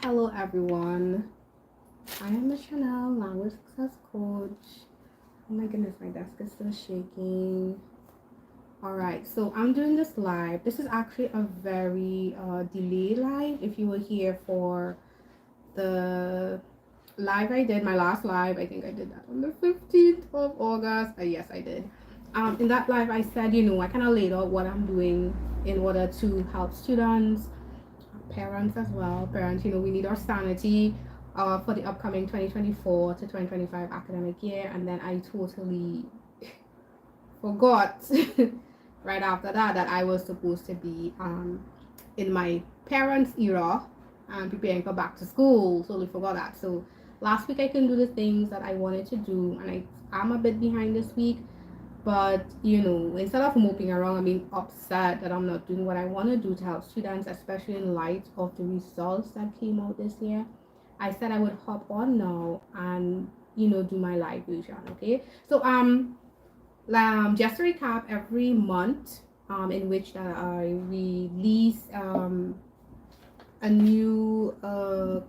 Hello everyone, I am Miss Chanelle, language success coach. Oh my goodness, my desk is still shaking. Alright, so I'm doing this live. This is actually a very delayed live. If you were here for the live I did, my last live, I think I did that on the 15th of August. Yes, I did. In that live, I said, I kind of laid out what I'm doing in order to help students, parents as well. Parents, we need our sanity for the upcoming 2024 to 2025 academic year. And then I totally forgot right after that I was supposed to be in my parents' era and preparing for back to school. Totally forgot that. So last week I couldn't do the things that I wanted to do, and I'm a bit behind this week. But instead of moping around and being upset that I'm not doing what I want to do to help students, especially in light of the results that came out this year, I said I would hop on now and do my live version. Okay, so just to recap, every month in which that I release a new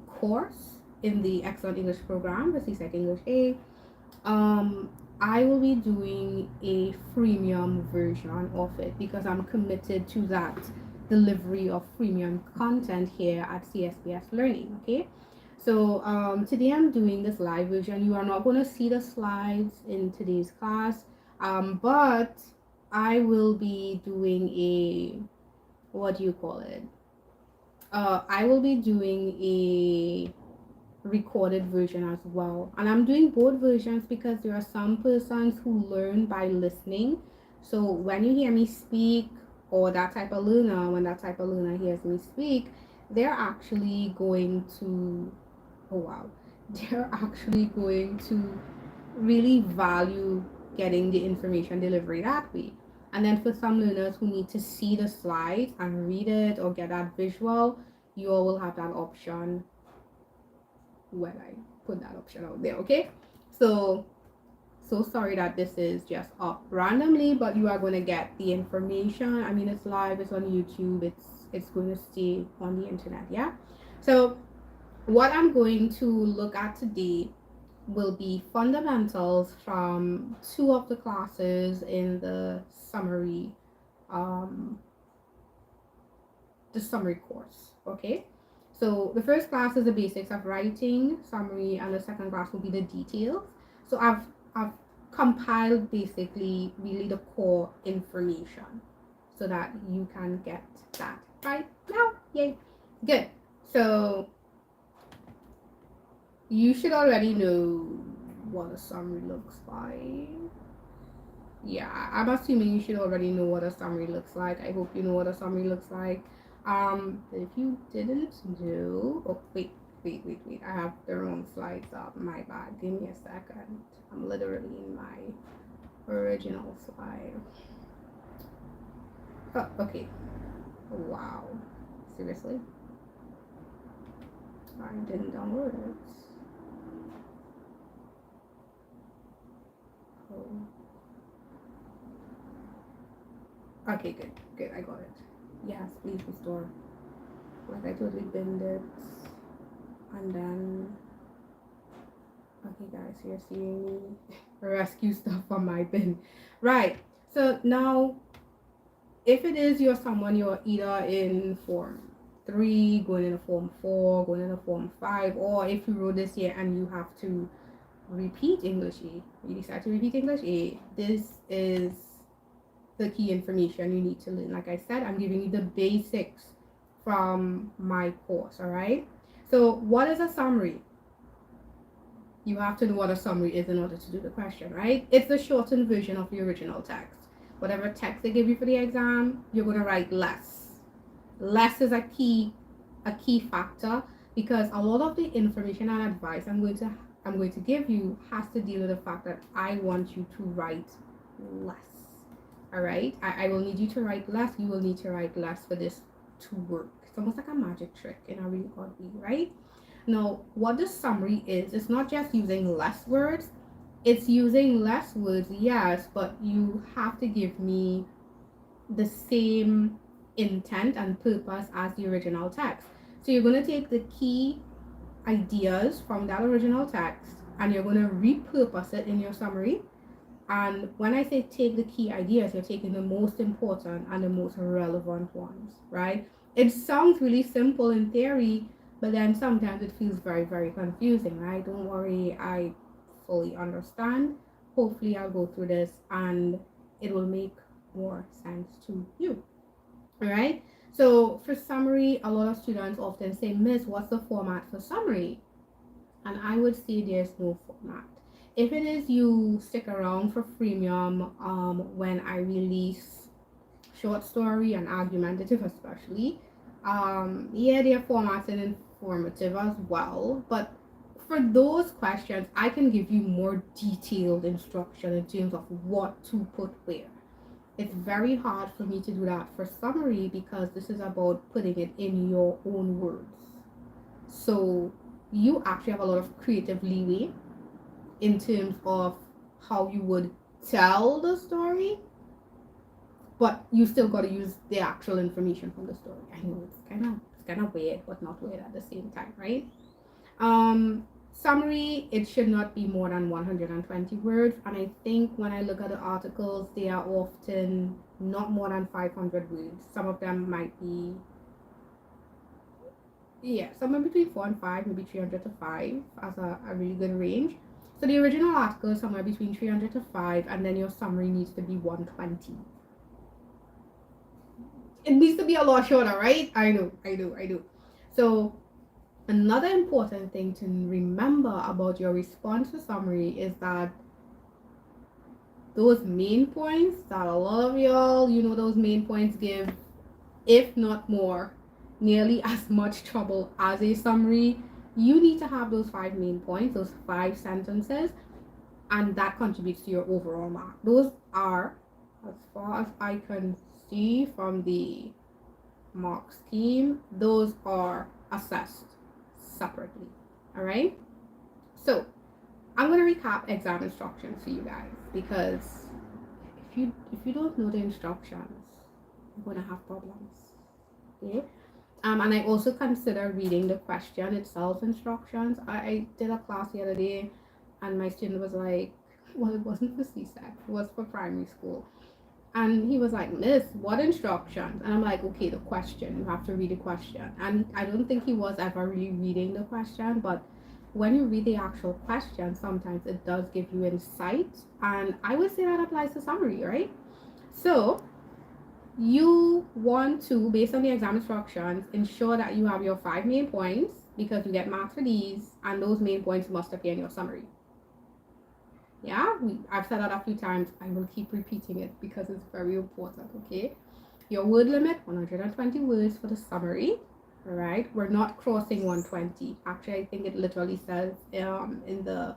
course in the Excellent English program, the CSEC English A, I will be doing a freemium version of it because I'm committed to that delivery of freemium content here at CSBS Learning. Okay, so today I'm doing this live version. You are not going to see the slides in today's class, but I will be doing a, what do you call it? I will be doing a recorded version as well, and I'm doing both versions because there are some persons who learn by listening. So when you hear me speak, or that type of learner, when that type of learner hears me speak, they're actually going to, oh wow, they're actually going to really value getting the information delivery that way. And then for some learners who need to see the slides and read it or get that visual, you all will have that option when I put that option out there. Okay, so sorry that this is just up randomly, but you are going to get the information. I mean, it's live, it's on YouTube, it's going to stay on the internet. Yeah, so what I'm going to look at today will be fundamentals from two of the classes in the summary course. Okay, so the first class is the basics of writing summary, and the second class will be the details. So I've compiled basically really the core information so that you can get that right now. Yay, good. So you should already know what a summary looks like. Yeah, I'm assuming you should already know what a summary looks like. I hope you know what a summary looks like. If you didn't know, oh wait, I have the wrong slides up. My bad. Give me a second. I'm literally in my original slide. Oh, okay. Wow. Seriously? I didn't download it. Oh. Okay, good. I got it. Yes, please restore. Like I totally binned it. And then, okay guys, you're seeing me rescue stuff from my bin. Right, so now, if it is you're someone, you're either in form 3, going into form 4, going into form 5, or if you wrote this year and you have to repeat English A, you decide to repeat English A, this is the key information you need to learn. Like I said, I'm giving you the basics from my course. All right, so what is a summary? You have to know what a summary is in order to do the question, right? It's the shortened version of the original text. Whatever text they give you for the exam, you're going to write less. Less is a key factor, because a lot of the information and advice I'm going to give you has to deal with the fact that I want you to write less. All right, I will need you to write less. You will need to write less for this to work. It's almost like a magic trick in a really odd way, right? Now, what the summary is, it's not just using less words. It's using less words, yes, but you have to give me the same intent and purpose as the original text. So you're going to take the key ideas from that original text and you're going to repurpose it in your summary. And when I say take the key ideas, you're taking the most important and the most relevant ones, right? It sounds really simple in theory, but then sometimes it feels very, very confusing, right? Don't worry, I fully understand. Hopefully, I'll go through this and it will make more sense to you, all right? So, for summary, a lot of students often say, Miss, what's the format for summary? And I would say there's no format. If it is, you stick around for Freemium when I release short story and argumentative especially. Yeah, they're formatted and informative as well, but for those questions, I can give you more detailed instruction in terms of what to put where. It's very hard for me to do that for summary because this is about putting it in your own words. So you actually have a lot of creative leeway in terms of how you would tell the story, but you still got to use the actual information from the story. I know it's kind of weird, but not weird at the same time, right? Summary, it should not be more than 120 words, and I think when I look at the articles, they are often not more than 500 words. Some of them might be, yeah, somewhere between 4 and 5, maybe 300 to 5 as a really good range. So the original article is somewhere between 300 to 5, and then your summary needs to be 120. It needs to be a lot shorter, right? I know. So another important thing to remember about your response to summary is that those main points that a lot of y'all, those main points give, if not more, nearly as much trouble as a summary. You need to have those 5 main points, those 5 sentences, and that contributes to your overall mark. Those are, as far as I can see from the mark scheme, those are assessed separately. All right, so I'm going to recap exam instructions for you guys, because if you don't know the instructions, you're going to have problems. Okay. And I also consider reading the question itself instructions. I did a class the other day and my student was like, well, it wasn't for CSEC, it was for primary school. And he was like, Miss, what instructions? And I'm like, okay, the question, you have to read the question. And I don't think he was ever really reading the question, but when you read the actual question, sometimes it does give you insight. And I would say that applies to summary, right? So you want to, based on the exam instructions, ensure that you have your 5 main points, because you get marks for these, and those main points must appear in your summary. Yeah, I've said that a few times. I will keep repeating it because it's very important, okay? Your word limit, 120 words for the summary, all right? We're not crossing 120. Actually, I think it literally says in the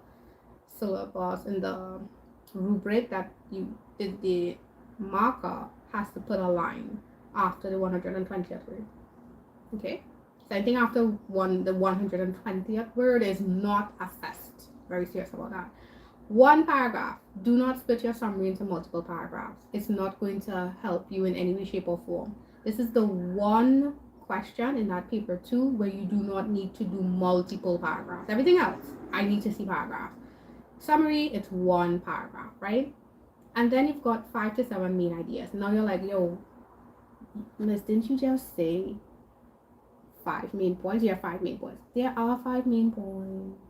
syllabus, in the rubric, that the marker has to put a line after the 120th word, okay? So I think after the 120th word is not assessed. Very serious about that. 1 paragraph. Do not split your summary into multiple paragraphs. It's not going to help you in any way, shape, or form. This is the one question in that paper 2 where you do not need to do multiple paragraphs. Everything else, I need to see paragraph. Summary, it's 1 paragraph, right? And then you've got 5 to 7 main ideas. Now you're like, yo, Miss, didn't you just say 5 main points? You have 5 main points. There are 5 main points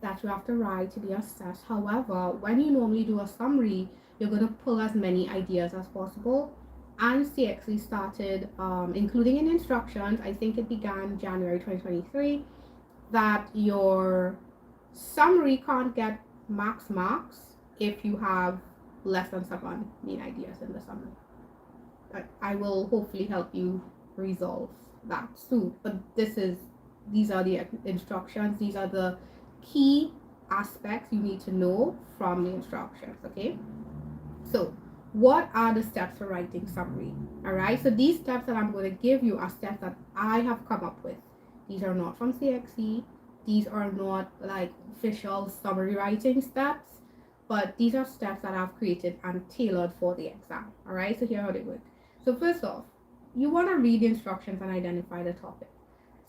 that you have to write to be assessed. However, when you normally do a summary, you're going to pull as many ideas as possible. And CXE started including in instructions, I think it began January 2023, that your summary can't get max marks if you have less than 7 main ideas in the summary. But I will hopefully help you resolve that soon. But these are the instructions. These are the key aspects you need to know from the instructions, okay? So what are the steps for writing summary? All right, so these steps that I'm going to give you are steps that I have come up with. These are not from CXE. These are not like official summary writing steps, but these are steps that I've created and tailored for the exam. All right, so here are how they work. So first off, you want to read the instructions and identify the topics.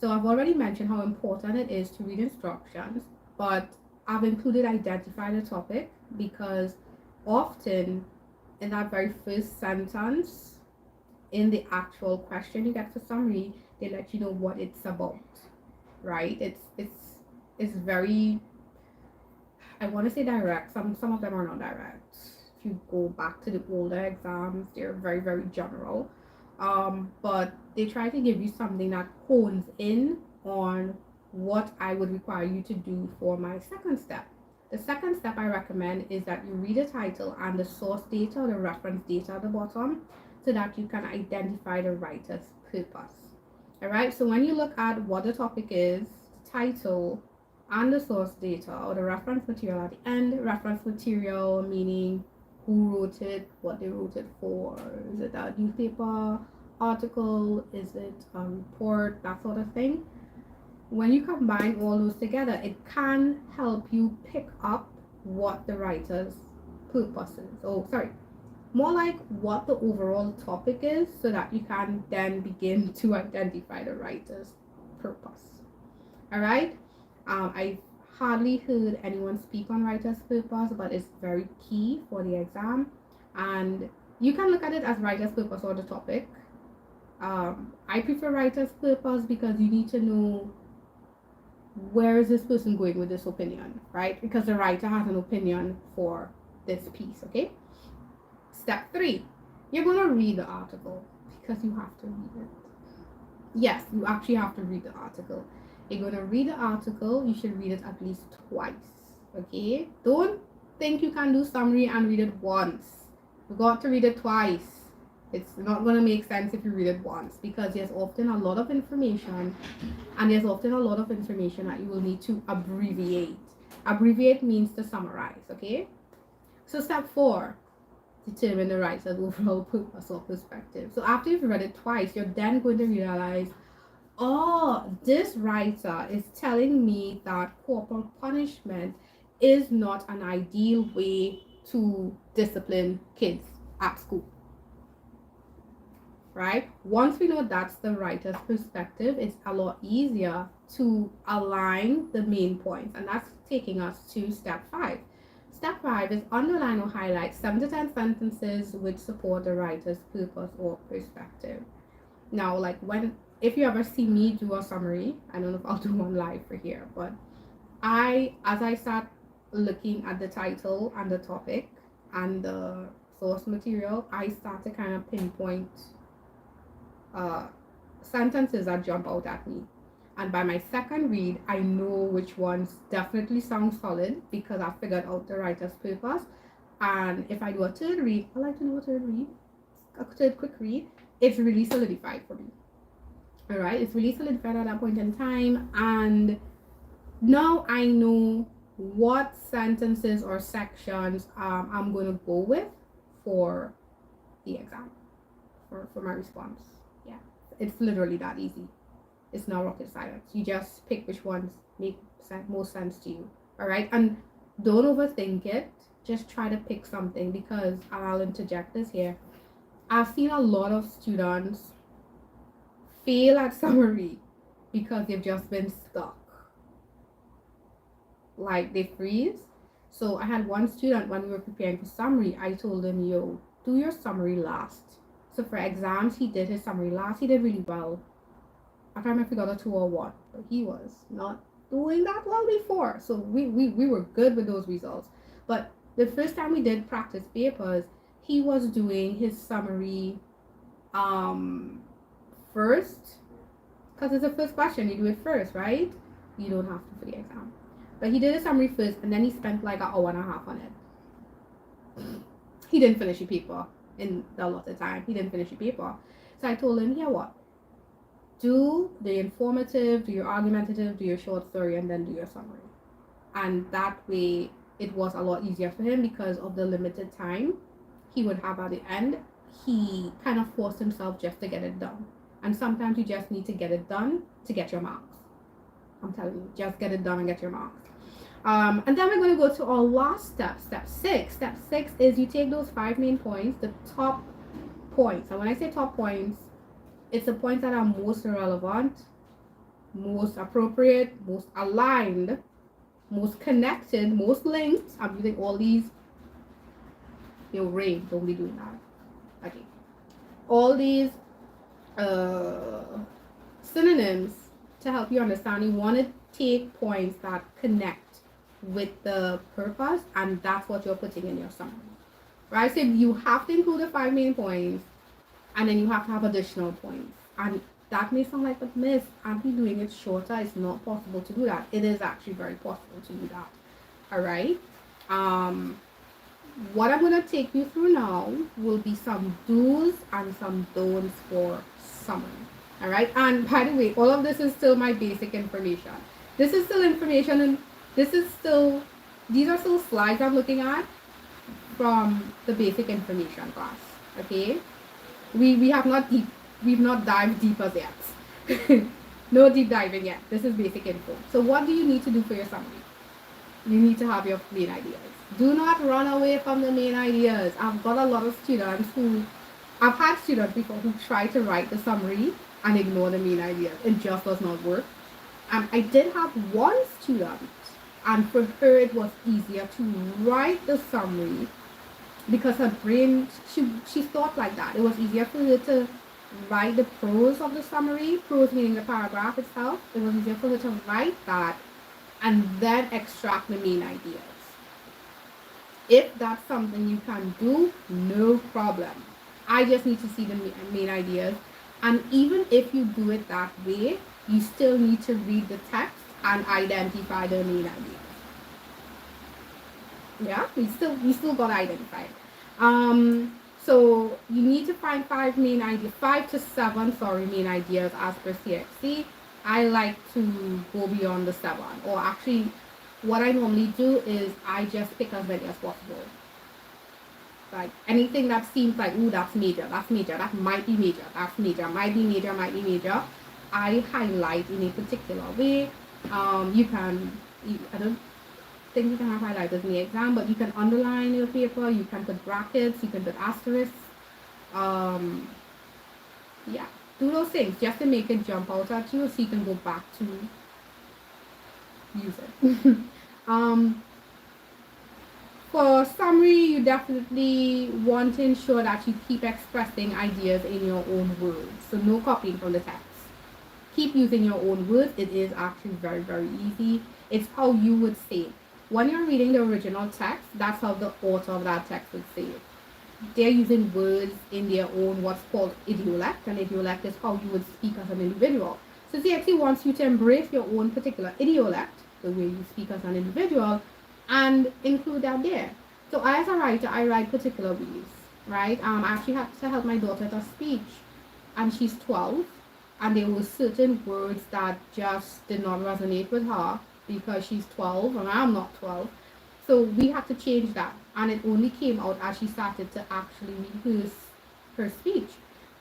So I've already mentioned how important it is to read instructions, but I've included identify the topic because often in that very first sentence in the actual question you get for summary, they let you know what it's about, right? It's very, I want to say direct. Some of them are not direct. If you go back to the older exams, they're very, very general. But they try to give you something that hones in on what I would require you to do for my second step. The second step I recommend is that you read the title and the source data, the reference data at the bottom, so that you can identify the writer's purpose. All right, so when you look at what the topic is, the title, and the source data or the reference material at the end, reference material meaning who wrote it, what they wrote it for, is it a newspaper article, is it a report, that sort of thing. When you combine all those together, it can help you pick up what the writer's purpose is. Oh, sorry, more like what the overall topic is, so that you can then begin to identify the writer's purpose. All right. I've hardly heard anyone speak on writer's purpose, but it's very key for the exam. And you can look at it as writer's purpose or the topic. I prefer writer's purpose because you need to know where is this person going with this opinion, right? Because the writer has an opinion for this piece, okay? Step 3, you're going to read the article because you have to read it. Yes, you actually have to read the article. You're going to read the article. You should read it at least twice, okay? Don't think you can do summary and read it once. You got to read it twice. It's not going to make sense if you read it once, because there's often a lot of information, and there's often a lot of information that you will need to abbreviate. Abbreviate means to summarize, okay? So step 4, determine the writer's overall purpose or perspective. So after you've read it twice, you're then going to realize, oh, this writer is telling me that corporal punishment is not an ideal way to discipline kids at school. Right? Once we know that's the writer's perspective, it's a lot easier to align the main points. And that's taking us to step 5. Step 5 is underline or highlight 7 to 10 sentences which support the writer's purpose or perspective. Now, like if you ever see me do a summary, I don't know if I'll do one live for here, but as I start looking at the title and the topic and the source material, I start to kind of pinpoint sentences that jump out at me. And by my second read, I know which ones definitely sound solid because I figured out the writer's purpose. And if I do a third read, I like to do a third quick read, it's really solidified for me. All right, it's really solidified at that point in time. And now I know what sentences or sections I'm going to go with for the exam, for my response. Yeah, it's literally that easy. It's not rocket science. You just pick which ones make most sense to you. All right, and don't overthink it. Just try to pick something, because I'll interject this here. I've seen a lot of students fail at summary because they've just been stuck. Like they freeze. So I had one student, when we were preparing for summary, I told him, yo, do your summary last. So for exams, he did his summary last. He did really well. I can't remember if he got a 2 or 1, but he was not doing that well before. So we were good with those results. But the first time we did practice papers, he was doing his summary first, because it's the first question, you do it first, right? You don't have to for the exam. But he did a summary first, and then he spent like an hour and a half on it. He didn't finish the paper in the allotted time. He didn't finish the paper. So I told him, yeah, what? Do the informative, do your argumentative, do your short story, and then do your summary. And that way, it was a lot easier for him because of the limited time he would have at the end. He kind of forced himself just to get it done. And sometimes you just need to get it done to get your marks. I'm telling you, just get it done and get your marks. And then we're going to go to our last step, step 6. Step 6 is you take those 5 main points, the top points. And when I say top points, it's the points that are most relevant most appropriate, most aligned, most connected, most linked. I'm using all these. Your ring, don't be doing that. Okay. All these synonyms to help you understand. You want to take points that connect with the purpose, and that's what you're putting in your summary. Right? So you have to include the 5 main points, and then you have to have additional points. And that may sound like a miss. I'll be doing it shorter. It's not possible to do that. It is actually very possible to do that. All right. What I'm going to take you through now will be some do's and some don'ts for summary. All right. And by the way, all of this is still my basic information. This is still information, and these are still slides I'm looking at from the basic information class. Okay. We've not dived deep as yet. No deep diving yet. This is basic info. So what do you need to do for your summary? You need to have your main ideas. Do not run away from the main ideas. I've got a lot of students I've had students before who try to write the summary and ignore the main ideas. It just does not work. I did have one student, and for her it was easier to write the summary because her brain, she thought like that. It was easier for her to write the prose of the summary, prose meaning the paragraph itself. It was easier for her to write that and then extract the main ideas. If that's something you can do, no problem. I just need to see the main ideas. And even if you do it that way, you still need to read the text and identify the main ideas. Yeah, we still got to identify it. So you need to find 5 to 7 main ideas as per CXC. I like to go beyond the 7, or actually what I normally do is I just pick as many as possible. Like anything that seems like, ooh, that's major, that might be major, that's major, might be major, I highlight in a particular way. I don't think you can have highlighters in the exam, but you can underline your paper, you can put brackets, you can put asterisks. Yeah, do those things just to make it jump out at you so you can go back to use it. For summary, you definitely want to ensure that you keep expressing ideas in your own words. So no copying from the text. Keep using your own words. It is actually very, very easy. It's how you would say it. When you're reading the original text, that's how the author of that text would say it. They're using words in their own what's called idiolect, and idiolect is how you would speak as an individual. So CXC wants you to embrace your own particular idiolect, the way you speak as an individual, and include that there. So as a writer, I write particular ways, right? I actually had to help my daughter with a speech, and she's 12, and there were certain words that just did not resonate with her because she's 12 and I'm not 12. So we had to change that, and it only came out as she started to actually rehearse her speech,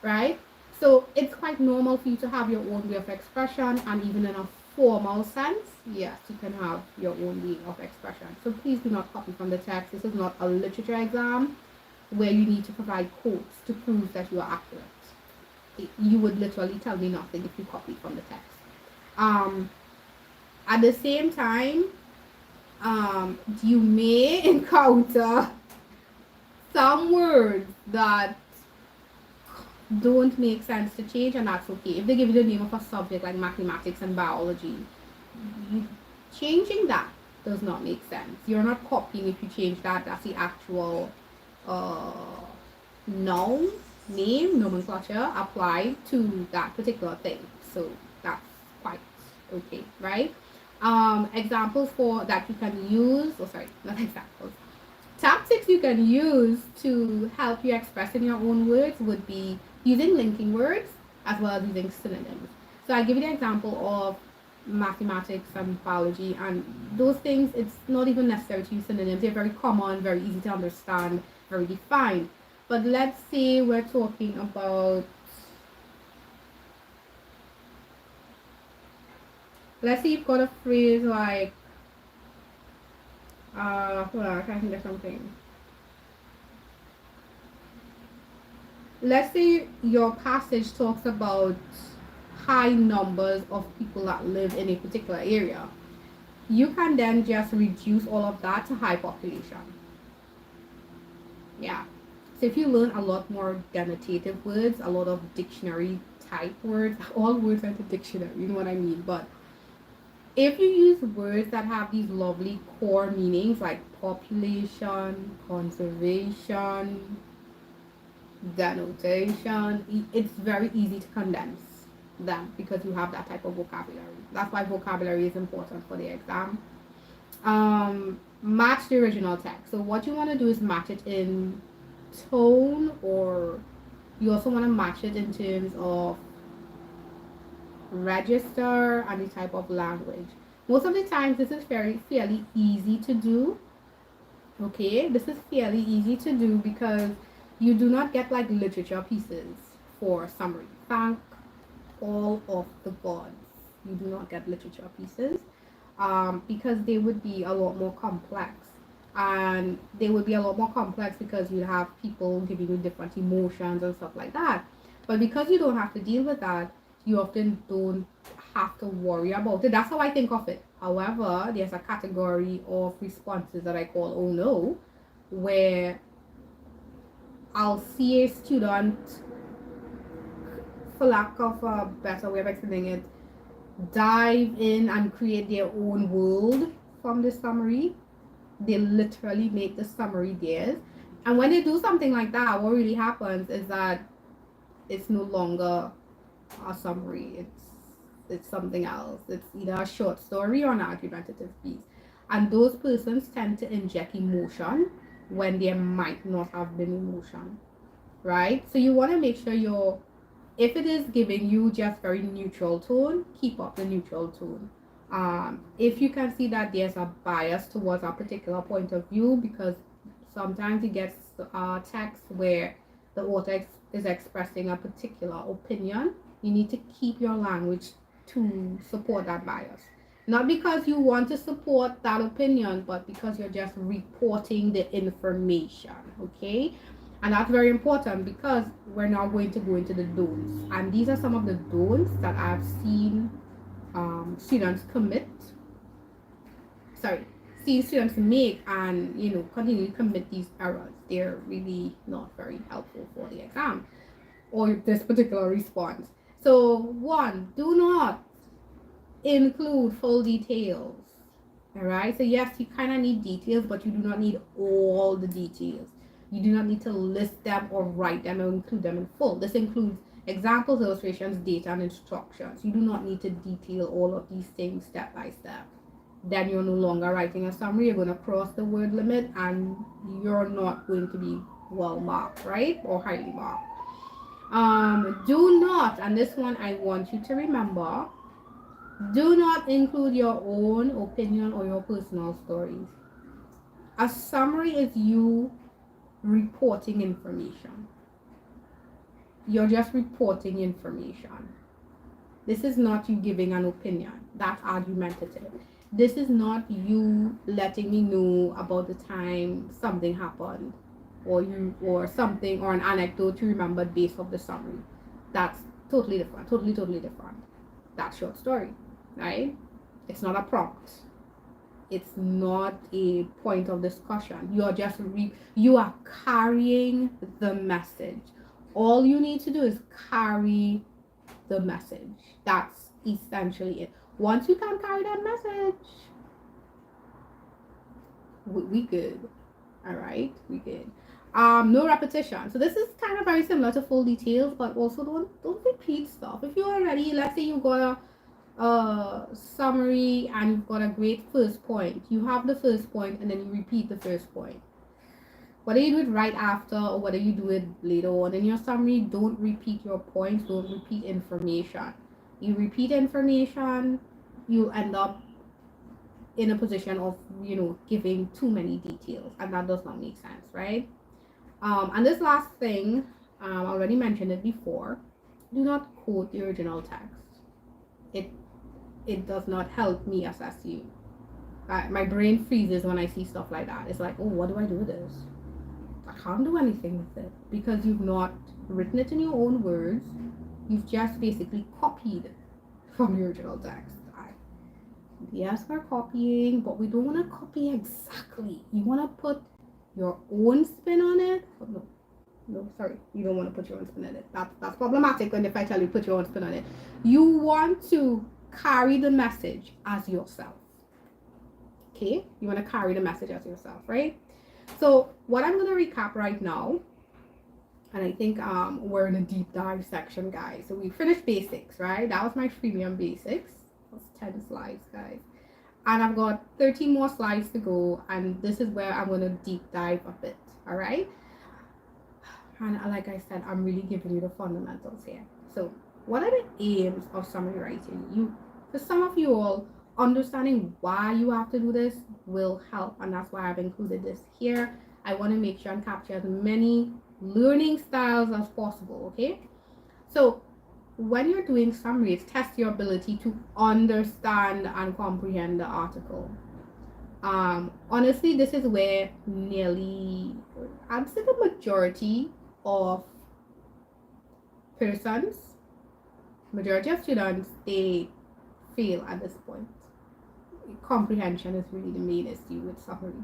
right? So it's quite normal for you to have your own way of expression, and even in a formal sense, yes, you can have your own way of expression. So please do not copy from the text. This is not a literature exam where you need to provide quotes to prove that you are accurate. You would literally tell me nothing if you copy from the text. At the same time, you may encounter some words that don't make sense to change, and that's okay. If they give you the name of a subject like mathematics and biology, changing that does not make sense. You're not copying if you change that. That's the actual noun, name, nomenclature applied to that particular thing. So that's quite okay, right? Examples for that you can use, not examples. Tactics you can use to help you express in your own words would be using linking words as well as using synonyms. So I give you the example of mathematics and biology, and those things, it's not even necessary to use synonyms. They're very common, very easy to understand, very defined. But let's say we're talking about, let's say you've got a phrase like, hold on, I can't think of something. Let's say your passage talks about high numbers of people that live in a particular area, you can then just reduce all of that to high population. Yeah. So if you learn a lot more denotative words, a lot of dictionary type words, all words are the dictionary, you know what I mean? But if you use words that have these lovely core meanings like population, conservation, denotation, it's very easy to condense them because you have that type of vocabulary. That's why vocabulary is important for the exam. Match the original text. So what you want to do is match it in tone, or you also want to match it in terms of register and the type of language. Most of the times this is fairly easy to do. Okay, this is fairly easy to do because you do not get like literature pieces for summary. Thank all of the gods, you do not get literature pieces, because they would be a lot more complex, and they would be a lot more complex because you have people giving you different emotions and stuff like that. But because you don't have to deal with that, you often don't have to worry about it. That's how I think of it. However, there's a category of responses that I call oh no, where I'll see a student, for lack of a better way of explaining it, dive in and create their own world from the summary. They literally make the summary theirs. And when they do something like that, what really happens is that it's no longer a summary. It's something else. It's either a short story or an argumentative piece. And those persons tend to inject emotion when there might not have been emotion, right? So you want to make sure if it is giving you just very neutral tone, keep up the neutral tone. If you can see that there's a bias towards a particular point of view, because sometimes you get text where the author is expressing a particular opinion, you need to keep your language to support that bias. Not because you want to support that opinion, but because you're just reporting the information, okay? And that's very important because we're now going to go into the don'ts. And these are some of the don'ts that I've seen students make, and continue to commit these errors. They're really not very helpful for the exam or this particular response. So 1, do not include full details. All right, so yes, you kind of need details, but you do not need all the details. You do not need to list them or write them or include them in full. This includes examples, illustrations, data, and instructions. You do not need to detail all of these things step by step. Then you're no longer writing a summary. You're going to cross the word limit, and you're not going to be well marked, right? Or highly marked. Do not, and this one I want you to remember, do not include your own opinion or your personal stories. A summary is you reporting information. You're just reporting information. This is not you giving an opinion. That's argumentative. This is not you letting me know about the time something happened, or something, or an anecdote you remembered based off the summary. That's totally different. Totally different. That's short story, right? It's not a prompt. It's not a point of discussion. You are carrying the message. All you need to do is carry the message. That's essentially it. Once you can carry that message, we good. All right, we good. No repetition. So this is kind of very similar to full details, but also don't repeat stuff. If you already, let's say you got a summary and you've got a great first point, you have the first point and then you repeat the first point. Whether you do it right after or whether you do it later on in your summary, don't repeat your points, don't repeat information. You repeat information, you end up in a position of giving too many details, and that does not make sense, right? And this last thing, I already mentioned it before, do not quote the original text. It does not help me assess you. My brain freezes when I see stuff like that. It's like, oh, what do I do with this? I can't do anything with it because you've not written it in your own words. You've just basically copied from the original text. Yes, we're copying, but we don't want to copy exactly. You want to put your own spin on it. Oh, no, sorry. You don't want to put your own spin on it. That's problematic when if I tell you put your own spin on it. You want to carry the message as yourself. Okay? You want to carry the message as yourself, right? So what I'm going to recap right now, and I think we're in a deep dive section, guys. So we finished basics, right? That was my freemium basics. That's 10 slides, guys. And I've got 13 more slides to go, and this is where I'm going to deep dive a bit, all right? And like I said, I'm really giving you the fundamentals here. So what are the aims of summary writing? For some of you all, understanding why you have to do this will help, and that's why I've included this here. I want to make sure and capture as many learning styles as possible, okay? So when you're doing summaries, test your ability to understand and comprehend the article. Honestly, this is where nearly, I'd say the majority of students, they fail at this point. Comprehension is really the main issue with summary.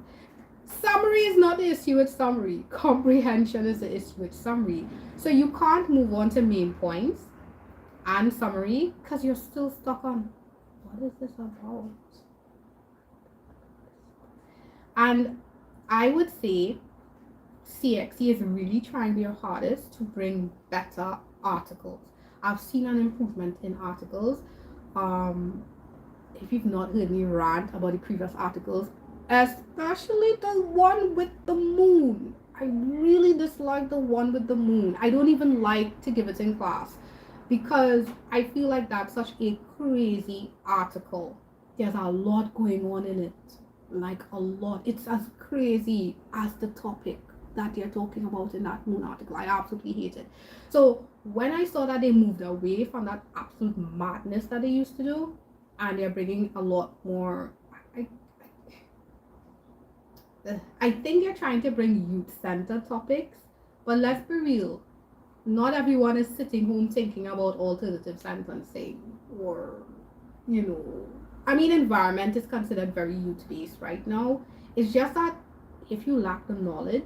Summary is not the issue with summary. Comprehension is the issue with summary. So you can't move on to main points and summary because you're still stuck on what is this about. And I would say CXE is really trying their hardest to bring better articles. I've seen an improvement in articles. If you've not heard me rant about the previous articles, especially the one with the moon, I really dislike the one with the moon. I don't even like to give it in class because I feel like that's such a crazy article. There's a lot going on in it, like a lot. It's as crazy as the topic that they're talking about in that moon article. I absolutely hate it. So when I saw that they moved away from that absolute madness that they used to do, and they're bringing a lot more, I think they're trying to bring youth-centered topics, but let's be real, not everyone is sitting home thinking about alternative sentencing or, environment is considered very youth-based right now. It's just that if you lack the knowledge,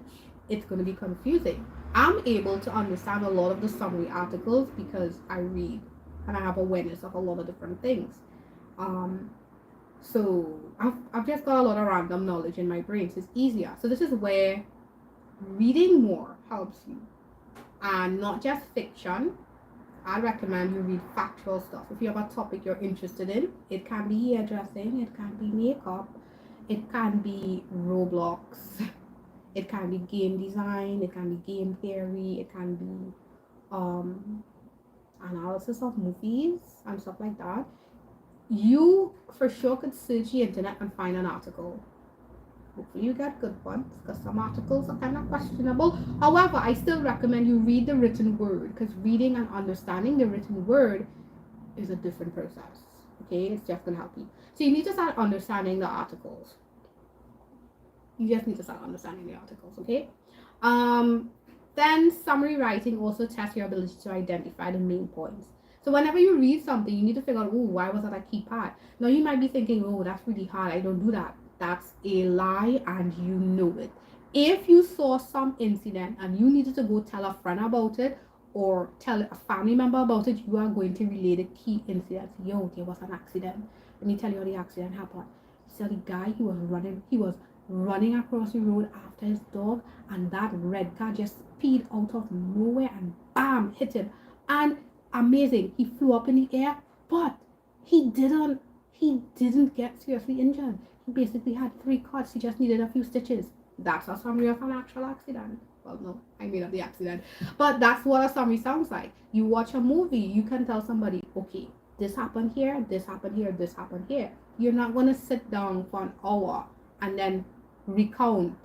it's going to be confusing. I'm able to understand a lot of the summary articles because I read and I have awareness of a lot of different things. So I've just got a lot of random knowledge in my brain, so it's easier. So this is where reading more helps you, and not just fiction. I recommend you read factual stuff. If you have a topic you're interested in, it can be hairdressing, it can be makeup, it can be Roblox, it can be game design, it can be game theory, it can be analysis of movies and stuff like that. You for sure could search the internet and find an article. Hopefully you get good ones, because some articles are kind of questionable. However, I still recommend you read the written word, because reading and understanding the written word is a different process. Okay, it's just gonna help you. So you need to start understanding the articles. Okay? Then summary writing also tests your ability to identify the main points. So whenever you read something, you need to figure out, why was that a key part? Now you might be thinking, that's really hard, I don't do that. That's a lie, and you know it. If you saw some incident and you needed to go tell a friend about it or tell a family member about it, you are going to relay the key incident. There was an accident. Let me tell you how the accident happened. So the guy, he was running across the road after his dog, and that red car just speed out of nowhere and bam, hit him. And amazing, he flew up in the air, but he didn't get seriously injured. He basically had 3 cuts. He just needed a few stitches. That's a summary of an actual accident. Well, no, I made up the accident, but that's what a summary sounds like. You watch a movie, you can tell somebody, okay, this happened here, this happened here, this happened here. You're not going to sit down for an hour and then recount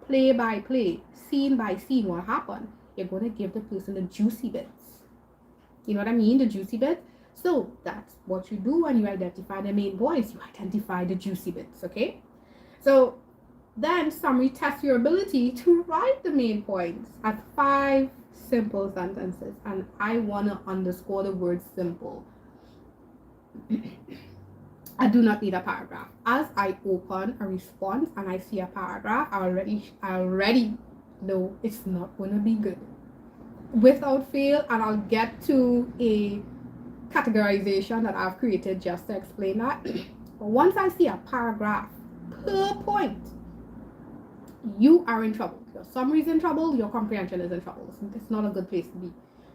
play by play, scene by scene what happened. You're going to give the person the juicy bits. You know what I mean? The juicy bits. So that's what you do when you identify the main points. You identify the juicy bits, okay? So then summary tests your ability to write the main points at 5, simple sentences, and I want to underscore the word simple. I do not need a paragraph. As I open a response and I see a paragraph, I already know it's not going to be good. Without fail, and I'll get to a categorization that I've created just to explain that. But once I see a paragraph per point, you are in trouble. Your summary is in trouble, your comprehension is in trouble. It's not a good place to be.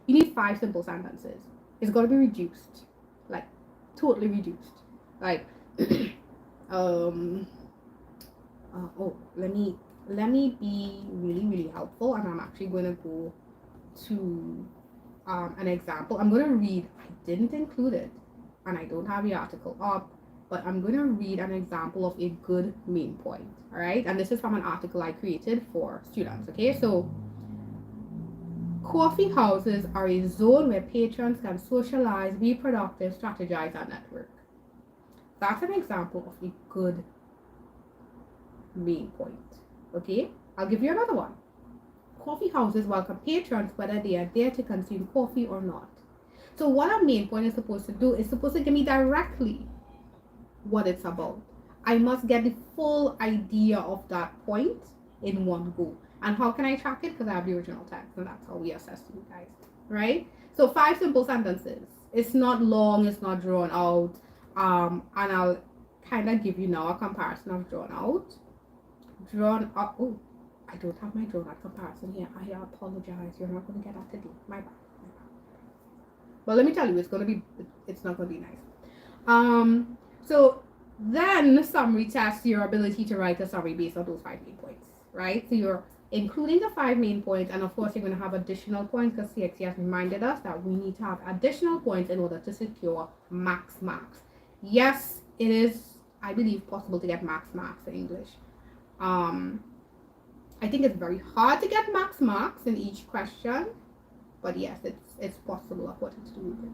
You need 5 simple sentences. It's got to be reduced, like totally reduced. Like, let me be really helpful, and I'm actually going to go to an example. I'm going to read. I didn't include it, and I don't have the article up, but I'm going to read an example of a good main point. All right, and this is from an article I created for students. Okay, so coffee houses are a zone where patrons can socialize, be productive, strategize, and network. That's an example of a good main point. Okay, I'll give you another one. Coffee houses welcome patrons whether they are there to consume coffee or not. So what a main point is supposed to do is supposed to give me directly what it's about. I must get the full idea of that point in one go. And how can I track it? Because I have the original text, and that's how we assess you guys, right? So 5 simple sentences. It's not long, it's not drawn out. And I'll kind of give you now a comparison of drawn out. Oh, I don't have my drawn out comparison here. I apologize. You're not going to get that today. My bad. But let me tell you, it's not going to be nice. So then summary tests your ability to write a summary based on those 5 main points, right? So you're including the 5 main points, and of course you're going to have additional points because CXE has reminded us that we need to have additional points in order to secure max marks. Yes, it is, I believe, possible to get max marks in English. I think it's very hard to get max marks in each question, but yes, it's possible according to the rubric.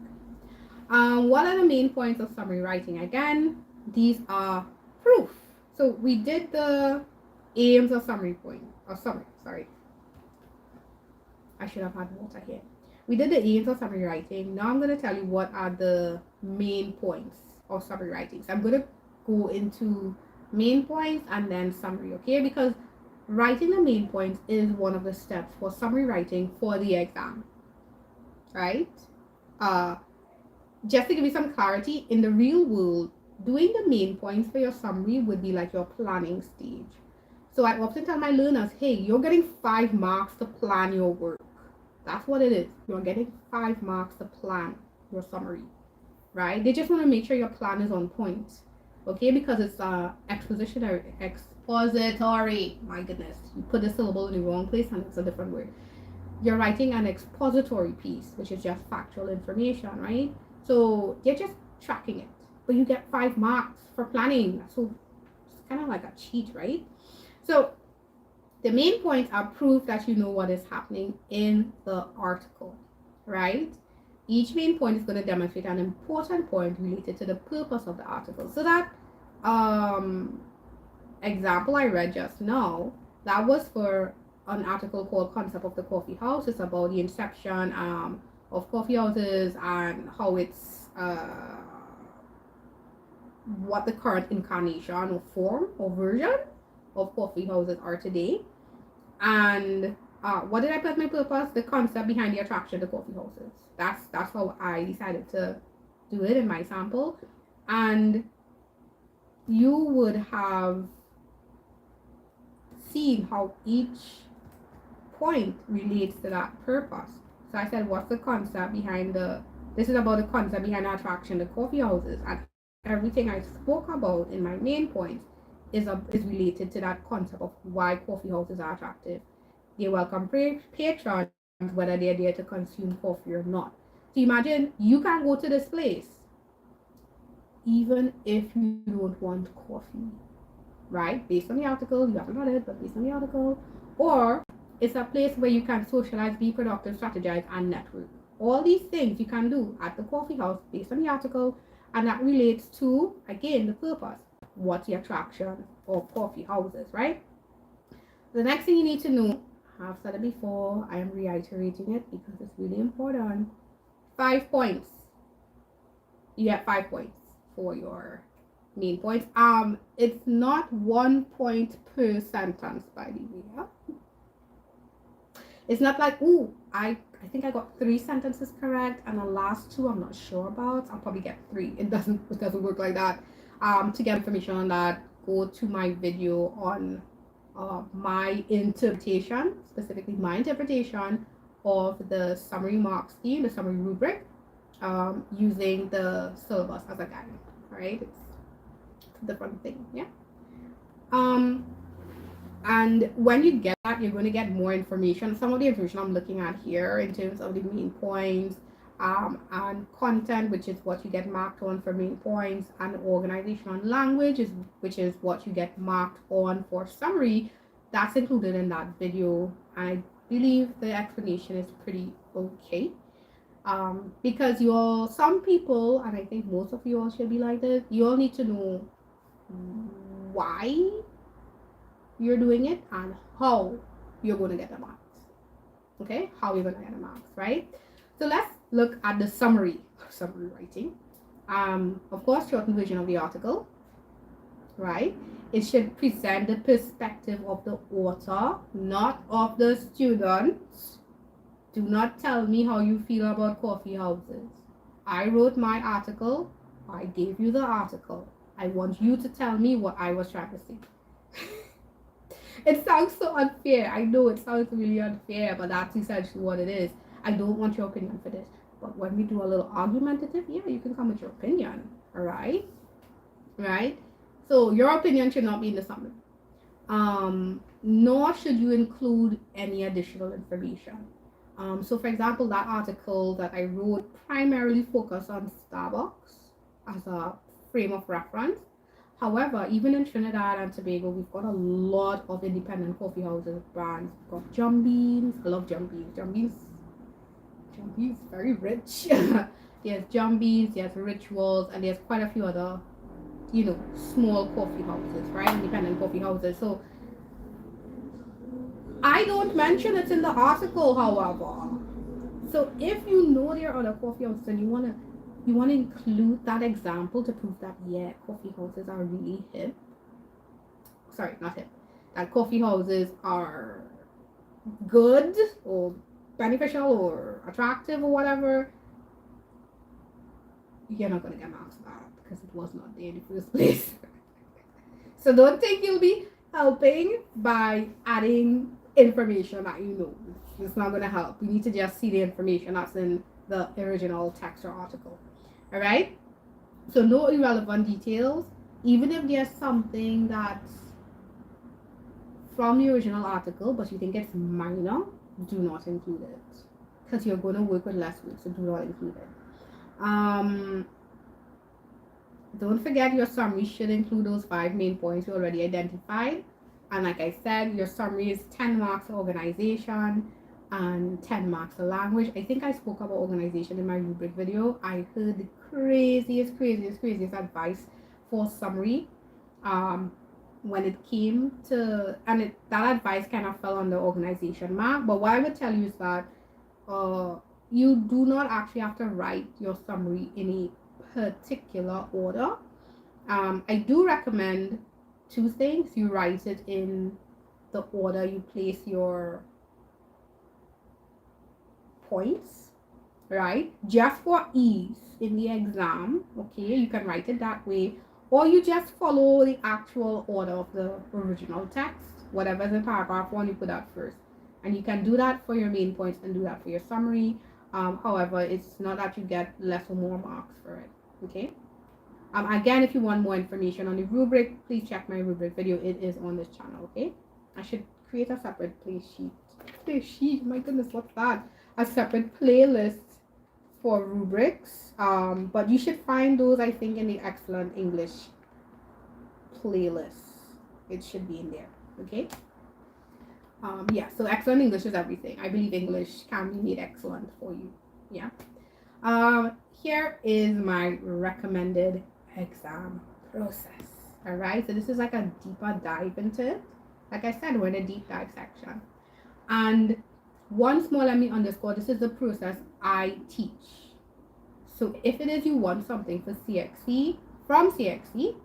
What are the main points of summary writing? Again, these are proof. So we did the aims of summary. Sorry. I should have had water here. We did the aims of summary writing. Now I'm going to tell you what are the main points of summary writing. So I'm going to go into main points and then summary, okay? Because writing the main points is one of the steps for summary writing for the exam, right? Just to give you some clarity, in the real world, doing the main points for your summary would be like your planning stage. So I often tell my learners, hey, you're getting 5 marks to plan your work. That's what it is. You're getting 5 marks to plan your summary, right? They just want to make sure your plan is on point, okay? Because it's expository. My goodness, you put the syllable in the wrong place and it's a different word. You're writing an expository piece, which is just factual information, right? So you're just tracking it, but you get 5 marks for planning. So it's kind of like a cheat, right? So the main points are proof that you know what is happening in the article, right? Each main point is going to demonstrate an important point related to the purpose of the article. So that example I read just now, that was for an article called Concept of the Coffee House. It's about the inception of coffee houses and how it's what the current incarnation or form or version of coffee houses are today. And what did I put my purpose? The concept behind the attraction to coffee houses. That's how I decided to do it in my sample. And you would have seen how each point relates to that purpose. So I said, what's the concept behind this is about the concept behind the attraction to coffee houses, and everything I spoke about in my main points is related to that concept of why coffee houses are attractive. They welcome patrons whether they're there to consume coffee or not. So imagine you can go to this place even if you don't want coffee, right? Based on the article, you haven't read it, but based on the article. Or it's a place where you can socialize, be productive, strategize, and network. All these things you can do at the coffee house based on the article, and that relates to, again, the purpose. What's the attraction of coffee houses, right? The next thing you need to know, have said it before. I am reiterating it because it's really important. 5 points. You get 5 points for your main points. It's not 1 point per sentence, by the way. Yeah? It's not like, ooh, I think I got 3 sentences correct and the last 2 I'm not sure about. I'll probably get 3. It doesn't work like that. To get information on that, go to my video on my interpretation, specifically my interpretation of the summary mark scheme, the summary rubric, using the syllabus as a guide. Right? It's a different thing. Yeah. And when you get that, you're going to get more information. Some of the information I'm looking at here in terms of the main points, and content, which is what you get marked on for main points, and organization and language, which is what you get marked on for summary. That's included in that video. I believe the explanation is pretty okay. Because some people, and I think most of you all should be like this, you all need to know why you're doing it and how you're going to get the marks. Okay, how you're going to get the marks, right? So let's look at the summary writing. Of course, shortened version of the article, right? It should present the perspective of the author, not of the students. Do not tell me how you feel about coffee houses. I wrote my article. I gave you the article. I want you to tell me what I was trying to say. It sounds so unfair. I know it sounds really unfair, but that's essentially what it is. I don't want your opinion for this. But when we do a little argumentative, yeah, you can come with your opinion. All right? Right? So your opinion should not be in the summary. Nor should you include any additional information. So for example, that article that I wrote primarily focused on Starbucks as a frame of reference. However, even in Trinidad and Tobago, we've got a lot of independent coffee houses, brands. We've got Jum Beans. I love Jum Beans. Jum Beans, very rich. There's Jum Beans, there's Rituals, and there's quite a few other, small coffee houses, right? Independent coffee houses. So I don't mention it in the article, however. So if you know there are other coffee houses and you want to include that example to prove that, yeah, coffee houses are really hip. Sorry, not hip. That coffee houses are good or beneficial or attractive or whatever. You're not going to get marks for that because it was not there in the first place. So don't think you'll be helping by adding information that you know. It's not going to help. You need to just see the information that's in the original text or article. All right, so no irrelevant details. Even if there's something that's from the original article but you think it's minor, do not include it because you're going to work with less words, so do not include it. Don't forget your summary should include those 5 main points you already identified, and like I said, your summary is 10 marks for organization and 10 marks for language. I think I spoke about organization in my rubric video. I heard the craziest advice for summary when it came to, and that advice kind of fell on the organization mark. But what I would tell you is that you do not actually have to write your summary in a particular order. I do recommend 2 things. You write it in the order you place your points, right? Just for ease in the exam, okay, you can write it that way, or you just follow the actual order of the original text. Whatever's in paragraph 1, you put that first, and you can do that for your main points and do that for your summary. However, it's not that you get less or more marks for it, okay? Again, if you want more information on the rubric, please check my rubric video. It is on this channel, okay? I should create a separate play sheet. My goodness, what's that? A separate playlist for rubrics. But you should find those, I think, in the Excellent English playlist. It should be in there, okay? Yeah, so excellent English is everything. I believe English can be made excellent for you. Yeah. Here is my recommended exam process. All right, so this is like a deeper dive into it. Like I said, we're in a deep dive section. And once more, let me underscore, this is the process I teach. So if it is you want something for CXE, from CXE,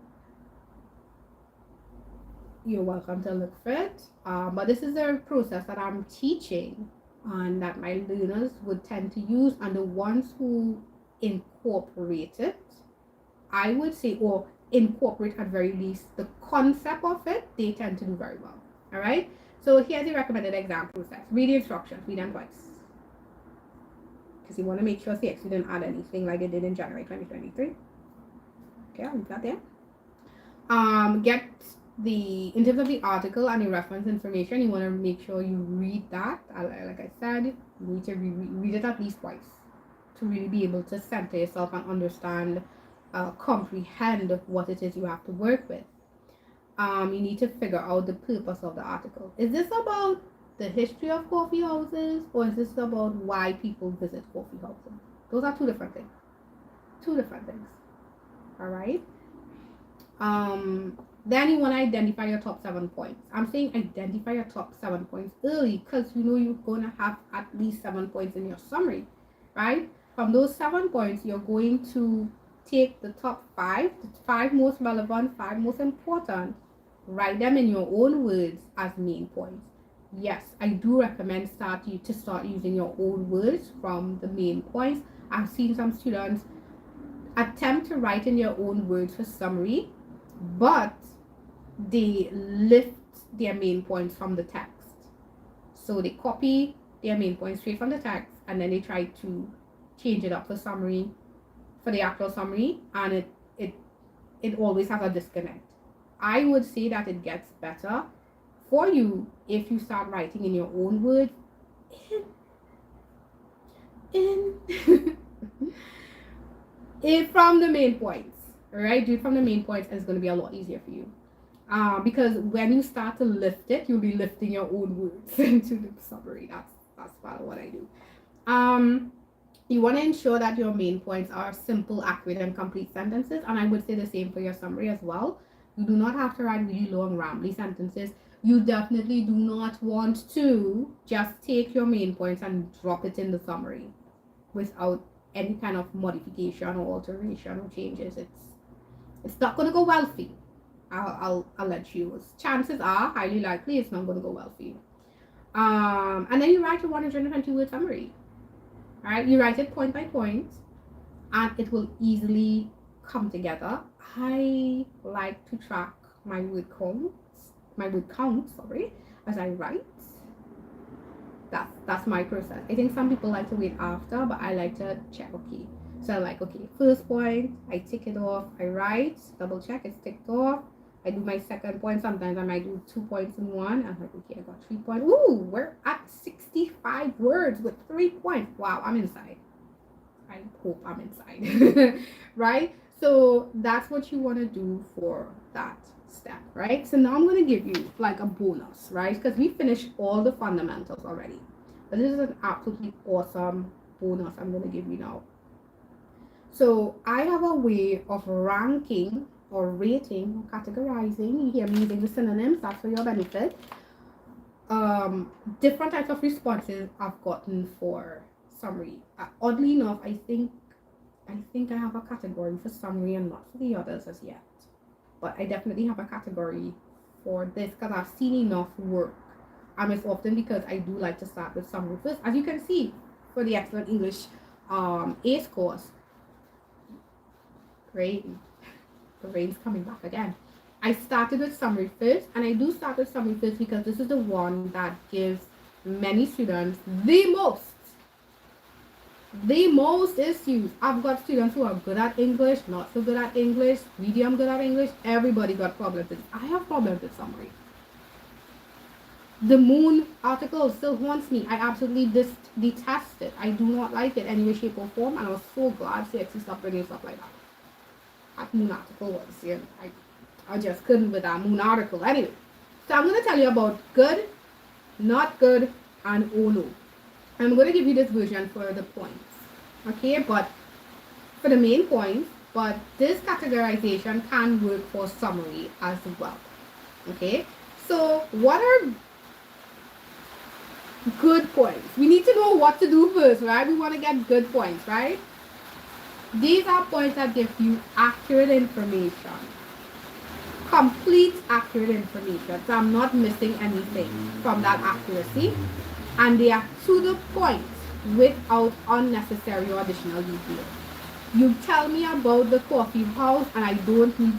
you're welcome to look for it. But this is a process that I'm teaching and that my learners would tend to use, and the ones who incorporate it, I would say, or incorporate at very least the concept of it, they tend to do very well. All right. So here's the recommended exam process. Read the instructions, read them twice. Because you want to make sure CXE didn't add anything like it did in January 2023. Okay, I'll leave that there. Get in terms of the article and the reference information, you want to make sure you read that. Like I said, you need to read it at least twice to really be able to center yourself and understand, comprehend what it is you have to work with. You need to figure out the purpose of the article. Is this about the history of coffee houses, or is this about why people visit coffee houses? Those are two different things. All right. Then you want to identify your top 7 points. I'm saying identify your top 7 points early, because you know you're going to have at least 7 points in your summary, right? From those 7 points, you're going to take the top 5, the 5 most relevant, 5 most important, write them in your own words as main points. Yes, I do recommend start using your own words from the main points. I've seen some students attempt to write in their own words for summary, but they lift their main points from the text. So they copy their main points straight from the text, and then they try to change it up for summary, for the actual summary, and it always has a disconnect. I would say that it gets better for you if you start writing in your own words from the main points. All right, do it from the main points, and it's going to be a lot easier for you. Because when you start to lift it, you'll be lifting your own words into the summary. That's part of what I do. You want to ensure that your main points are simple, accurate, and complete sentences, and I would say the same for your summary as well. You do not have to write really long, rambly sentences. You definitely do not want to just take your main points and drop it in the summary without any kind of modification or alteration or changes. It's not going to go well for you. I'll let you. Chances are highly likely it's not going to go well for you. And then you write your 120 word summary. All right, you write it point by point, and it will easily come together. I like to track my word count, as I write. That's my process. I think some people like to wait after, but I like to check. Okay, so I'm like, okay, first point, I tick it off, I write, double check, it's ticked off. I do my second point. Sometimes I might do 2 points in one. I'm like, okay, I got 3 points. Ooh, we're at 65 words with 3 points. Wow, I'm inside. I hope I'm inside. Right? So that's what you want to do for that step, right? So now I'm going to give you like a bonus, right? Because we finished all the fundamentals already. But this is an absolutely awesome bonus I'm going to give you now. So I have a way of ranking or rating or categorizing. You hear me using the synonyms, that's for your benefit. Different types of responses I've gotten for summary. Oddly enough, I think I have a category for summary and not for the others as yet. But I definitely have a category for this because I've seen enough work. And it's often because I do like to start with summary first. As you can see, for the Excellent English ACE course. Great. The rain's coming back again. I started with summary first, and I do start with summary first because this is the one that gives many students the most issues. I've got students who are good at English, not so good at English, medium good at English. Everybody got problems with it. I have problems with summary. The moon article still haunts me. I absolutely detest it. I do not like it any way, shape, or form, and I was so glad CXE stopped bringing stuff like that. That moon article was, you know, I just couldn't with that moon article. Anyway, so I'm going to tell you about good, not good, and oh no. I'm going to give you this version for the points, okay, but for the main points, but this categorization can work for summary as well, okay. So what are good points. We need to know what to do first, right? We want to get good points, right? These are points that give you accurate information. Complete accurate information. So I'm not missing anything from that accuracy. And they are to the point without unnecessary or additional details. You tell me about the coffee house and I don't need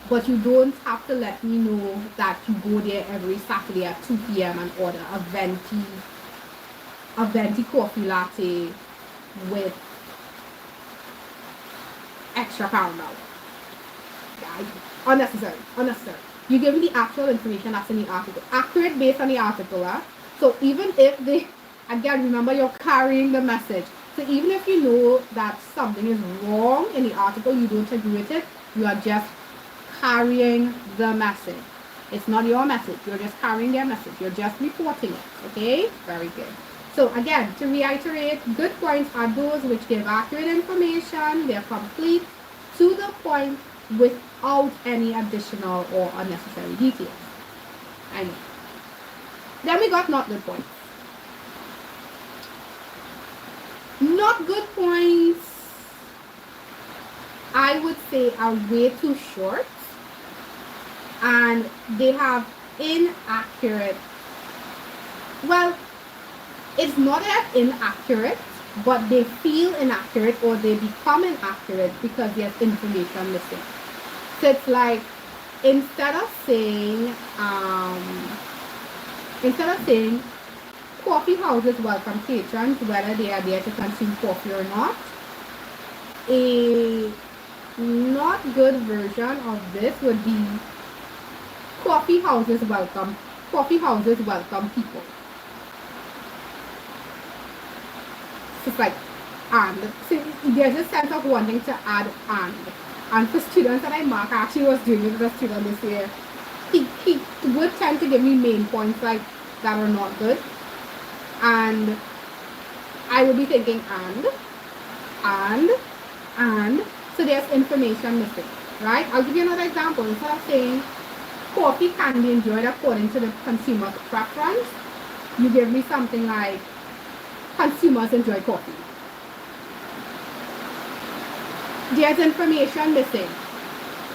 but you don't have to let me know that you go there every Saturday at 2 p.m. and order a venti coffee latte with extra caramel. Unnecessary. You give me the actual information that's in the article. Accurate based on the article. So even if they, again, remember you're carrying the message. So even if you know that something is wrong in the article, you don't agree with it, you are just carrying the message. It's not your message. You're just carrying their message. You're just reporting it. Okay? Very good. So again, to reiterate, good points are those which give accurate information. They're complete, to the point, without any additional or unnecessary details. I know. Then we got not good points. Not good points, I would say, are way too short, and they have inaccurate, well, it's not that inaccurate, but they feel inaccurate or they become inaccurate because there's information missing. So it's like, instead of saying coffee houses welcome patrons whether they are there to consume coffee or not, a not good version of this would be coffee houses welcome people. It's like and. So there's a sense of wanting to add and for students that I mark, I actually was doing it with a student this year. He would tend to give me main points like that are not good, and I would be thinking and so there's information missing, right? I'll give you another example. Instead of saying coffee can be enjoyed according to the consumer's preference, you give me something like consumers enjoy coffee. There's information missing.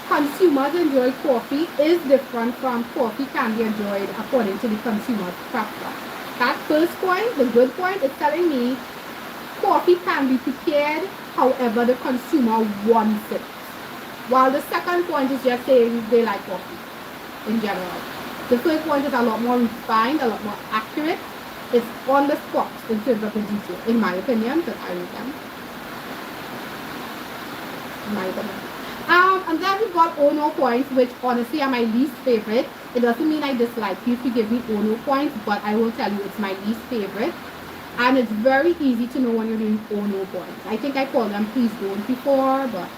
Consumers enjoy coffee is different from coffee can be enjoyed according to the consumer's preference. That first point, the good point, is telling me coffee can be prepared however the consumer wants it. While the second point is just saying they like coffee in general. The first point is a lot more refined, a lot more accurate. It's on the spot in terms of the detail, in my opinion, because I read them. In my opinion. And then we've got Ono points, which honestly are my least favorite. It doesn't mean I dislike you if you give me Ono points, but I will tell you it's my least favorite. And it's very easy to know when you're doing Ono points. I think I called them please don't before, but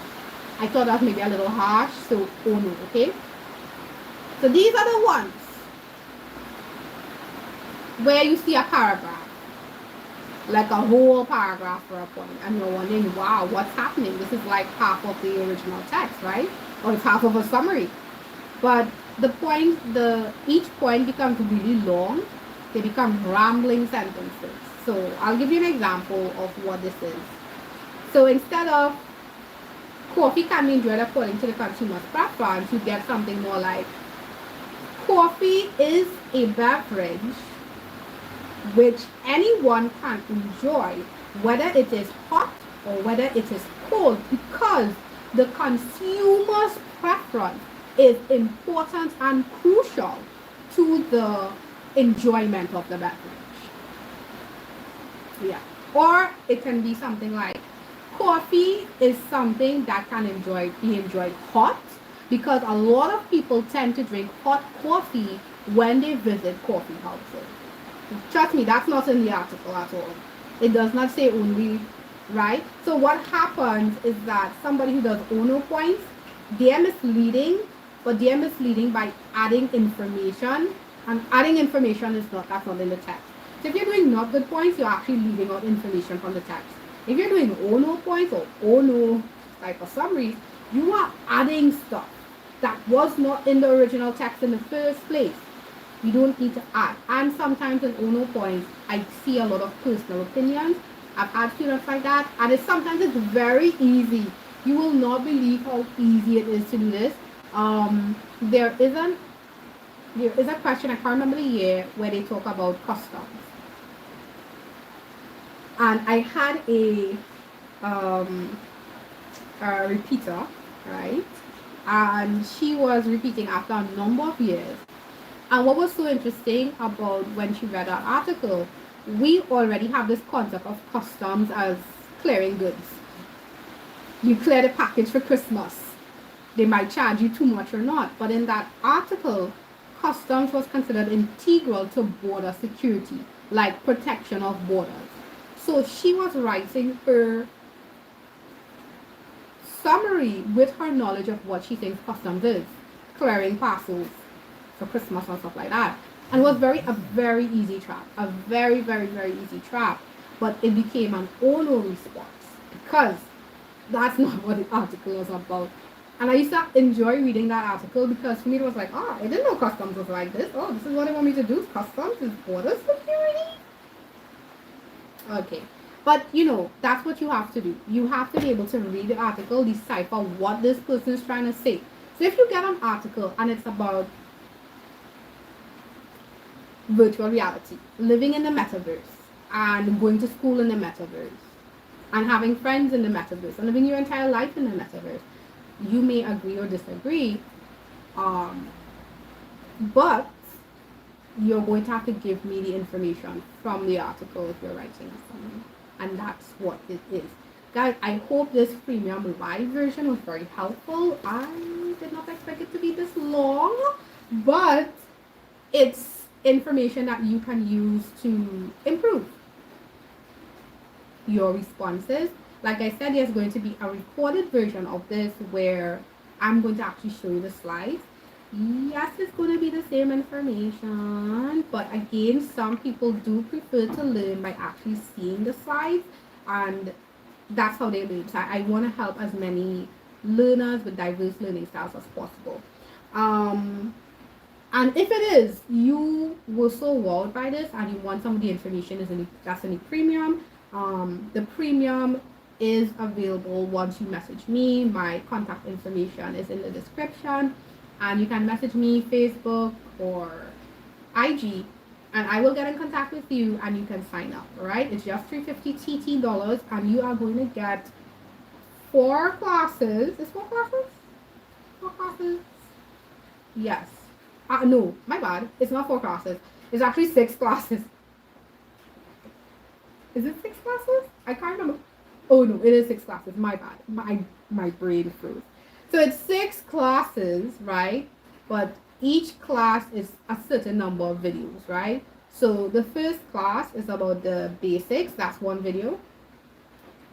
I thought that was maybe a little harsh, so Ono, okay? So these are the ones where you see a paragraph, like a whole paragraph for a point, and you're wondering, wow, what's happening? This is like half of the original text, right? Or it's half of a summary. But the point, each point becomes really long. They become rambling sentences. So I'll give you an example of what this is. So instead of coffee can be enjoyed according to the consumer's preference, you get something more like coffee is a beverage which anyone can enjoy, whether it is hot or whether it is cold, because the consumer's preference is important and crucial to the enjoyment of the beverage. Yeah. Or it can be something like coffee is something that can be enjoyed hot, because a lot of people tend to drink hot coffee when they visit coffee houses. Trust me, that's not in the article at all. It does not say only, right? So what happens is that somebody who does Ono points, they're misleading, but they're misleading by adding information, and adding information that's not in the text. So if you're doing not good points, you're actually leaving out information from the text. If you're doing Ono points or Ono type of summaries, you are adding stuff that was not in the original text in the first place. You don't need to add. And sometimes in ONO points, I see a lot of personal opinions. I've had students like that, and sometimes it's very easy. You will not believe how easy it is to do this. There isn't there is a question, I can't remember the year, where they talk about customs. And I had um, a repeater, right? And she was repeating after a number of years. And what was so interesting about when she read our article, we already have this concept of customs as clearing goods. You clear the package for Christmas. They might charge you too much or not. But in that article, customs was considered integral to border security, like protection of borders. So she was writing her summary with her knowledge of what she thinks customs is, clearing parcels for Christmas and stuff like that. And it was a very easy trap, a very, very, very easy trap. But it became an ono response because that's not what the article was about. And I used to enjoy reading that article because for me it was like, oh, I didn't know customs was like this. Oh, this is what they want me to do. Customs is border security. Okay. But that's what you have to do. You have to be able to read the article, decipher what this person is trying to say. So if you get an article and it's about virtual reality, living in the metaverse, and going to school in the metaverse, and having friends in the metaverse, and living your entire life in the metaverse, you may agree or disagree, but you're going to have to give me the information from the article if you're writing a summary. And that's what it is. Guys, I hope this Freemium live version was very helpful. I did not expect it to be this long, but it's information that you can use to improve your responses. Like I said, there's going to be a recorded version of this where I'm going to actually show you the slides. Yes, it's going to be the same information, but again, some people do prefer to learn by actually seeing the slides, and that's how they learn. So I want to help as many learners with diverse learning styles as possible. And if it is, you were so wowed by this and you want some of the information that's in the premium, the premium is available once you message me. My contact information is in the description. And you can message me Facebook or IG, and I will get in contact with you and you can sign up. All right, it's just $350 TT, and you are going to get 4 classes. Is 4 classes? 4 classes? Yes. No, my bad. It's not 4 classes. It's actually 6 classes. Is it 6 classes? I can't remember. Oh no, it is 6 classes. My bad. My brain froze. So it's 6 classes, right? But each class is a certain number of videos, right? So the first class is about the basics. That's 1 video.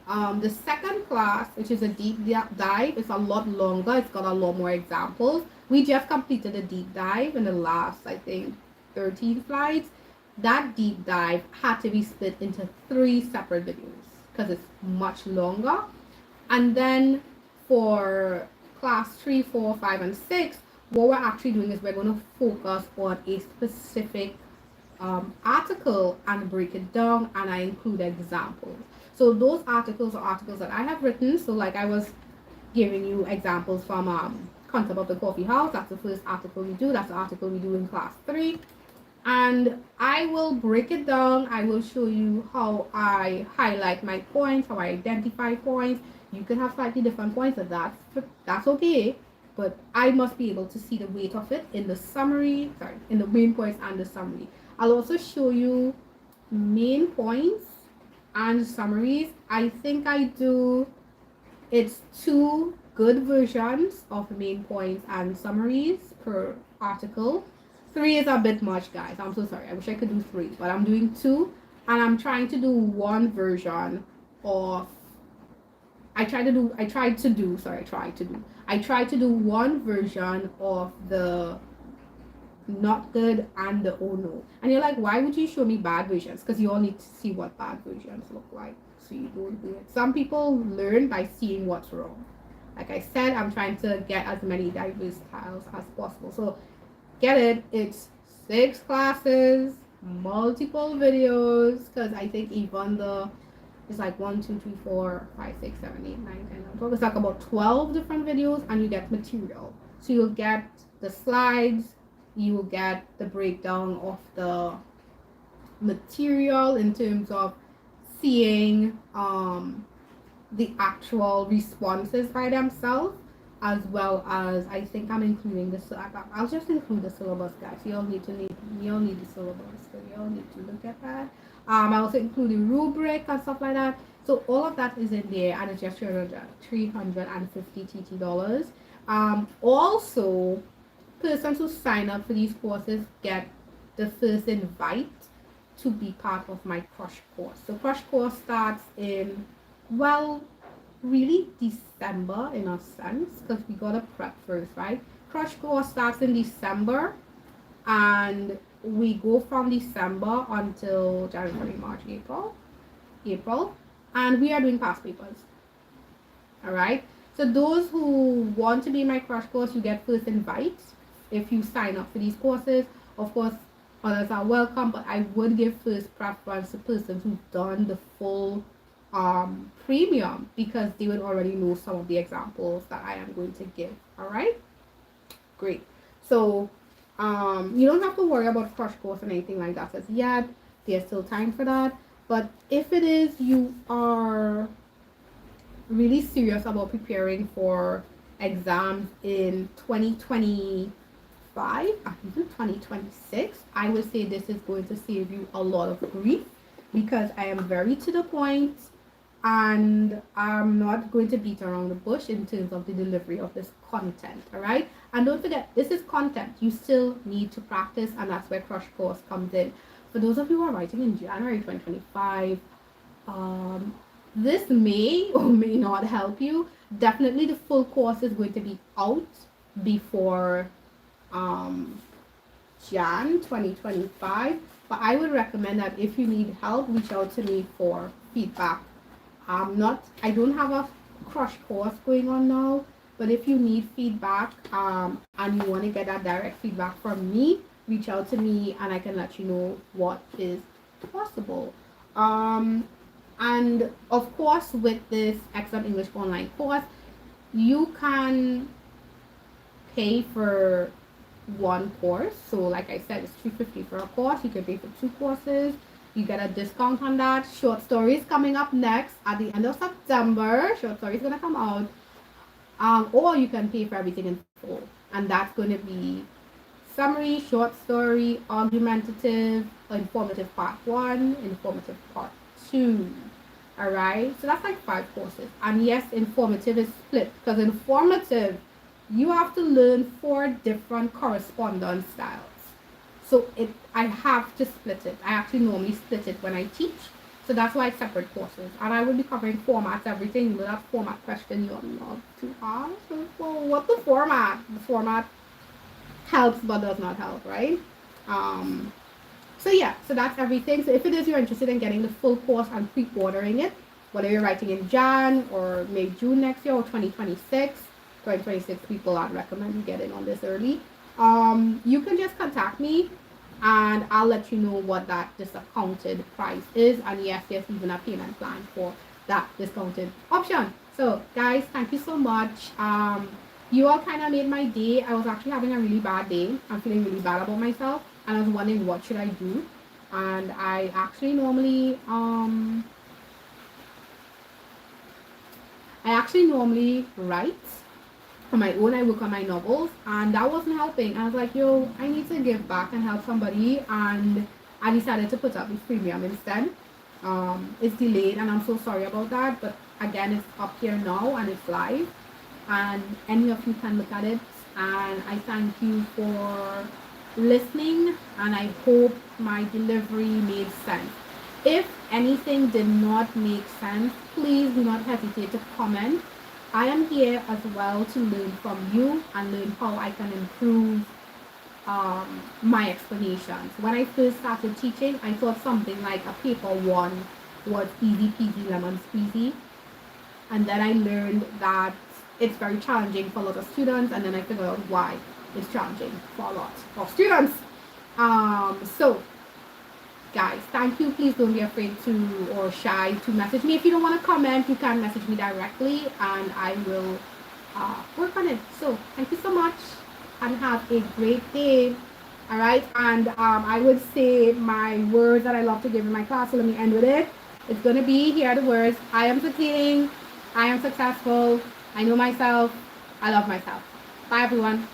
The second class, which is a deep dive, is a lot longer. It's got a lot more examples. We just completed a deep dive in the last, I think, 13 slides. That deep dive had to be split into 3 separate videos because it's much longer. And then for class 3, 4, 5, and 6, what we're actually doing is we're going to focus on a specific article and break it down, and I include examples. So those articles are articles that I have written. So like I was giving you examples from Concept of the Coffee House. That's the first article we do. That's the article we do in class 3. And I will break it down. I will show you how I highlight my points, how I identify points. You can have slightly different points, and that's okay. But I must be able to see the weight of it in the summary, in the main points and the summary. I'll also show you main points and summaries. I think it's 2 good versions of main points and summaries per article. 3 is a bit much, guys. I'm so sorry. I wish I could do 3, but I'm doing 2, and I'm trying to do 1 version of I tried to do 1 version of the not good and the oh no. And you're like, why would you show me bad versions? Because you all need to see what bad versions look like, so you don't do it. Some people learn by seeing what's wrong. Like I said, I'm trying to get as many diverse styles as possible. So get it. It's 6 classes, multiple videos, because I think even it's like 1, 2, 3, 4, 5, 6, 7, 8, 9, 10, 11, 12. It's like about 12 different videos, and you get material. So you'll get the slides, you will get the breakdown of the material in terms of seeing the actual responses by themselves, as well as I think I'm including the I'll just include the syllabus, guys. You all need the syllabus, so you all need to look at that. I also include the rubric and stuff like that. So all of that is in there, and it's just $350 dollars. Also, persons who sign up for these courses get the first invite to be part of my crush course. So crush course starts in, well, really December in a sense, because we gotta prep first, right? Crush course starts in December, and we go from December until January, March, April, and we are doing past papers. All right. So those who want to be in my crush course, you get first invite if you sign up for these courses. Of course, others are welcome, but I would give first preference to persons who've done the full premium, because they would already know some of the examples that I am going to give. All right, great. So you don't have to worry about crush course and anything like that as yet. There's still time for that. But if it is, you are really serious about preparing for exams in 2025 and even 2026, I would say this is going to save you a lot of grief, because I am very to the point, and I'm not going to beat around the bush in terms of the delivery of this content. All right, and don't forget, this is content you still need to practice, and that's where crush course comes in. For those of you who are writing in January 2025, this may or may not help you. Definitely the full course is going to be out before Jan 2025, but I would recommend that if you need help, reach out to me for feedback. I don't have a crush course going on now, but if you need feedback and you want to get that direct feedback from me, reach out to me and I can let you know what is possible. And of course, with this Excellent English online course, you can pay for one course. So like I said, it's $350 for a course. You can pay for 2 courses. You get a discount on that. Short stories coming up next at the end of September. Short stories gonna come out. Or you can pay for everything in full, and that's going to be summary, short story, argumentative, informative part 1, informative part 2. All right, so that's like 5 courses. And yes, informative is split, because informative, you have to learn 4 different correspondence styles. So I have to split it. I actually normally split it when I teach. So that's why it's separate courses. And I will be covering formats, everything. You know, that format question you love to ask. So what's the format? The format helps but does not help, right? So yeah, so that's everything. So if it is you're interested in getting the full course and pre-ordering it, whether you're writing in Jan or May, June next year, or 2026 people, I'd recommend you get in on this early. You can just contact me and I'll let you know what that discounted price is. And yes, there's even a payment plan for that discounted option. So guys, thank you so much. You all kind of made my day. I was actually having a really bad day. I'm feeling really bad about myself, and I was wondering what should I do. And I actually normally write on my own. I work on my novels, and that wasn't helping. I was like, yo, I need to give back and help somebody, and I decided to put up the freemium instead. It's delayed, and I'm so sorry about that, but again, it's up here now and it's live, and any of you can look at it. And I thank you for listening, and I hope my delivery made sense. If anything did not make sense, please do not hesitate to comment. I am here as well to learn from you and learn how I can improve my explanations. When I first started teaching, I thought something like a paper 1 was easy peasy lemon squeezy, and then I learned that it's very challenging for a lot of students, and then I figured out why it's challenging for a lot of students. So guys, thank you. Please don't be afraid to or shy to message me. If you don't want to comment, you can message me directly and I will work on it. So thank you so much and have a great day. All right, and I would say my words that I love to give in my class, so let me end with it. It's going to be, here are the words: I am succeeding, I am successful, I know myself, I love myself. Bye everyone.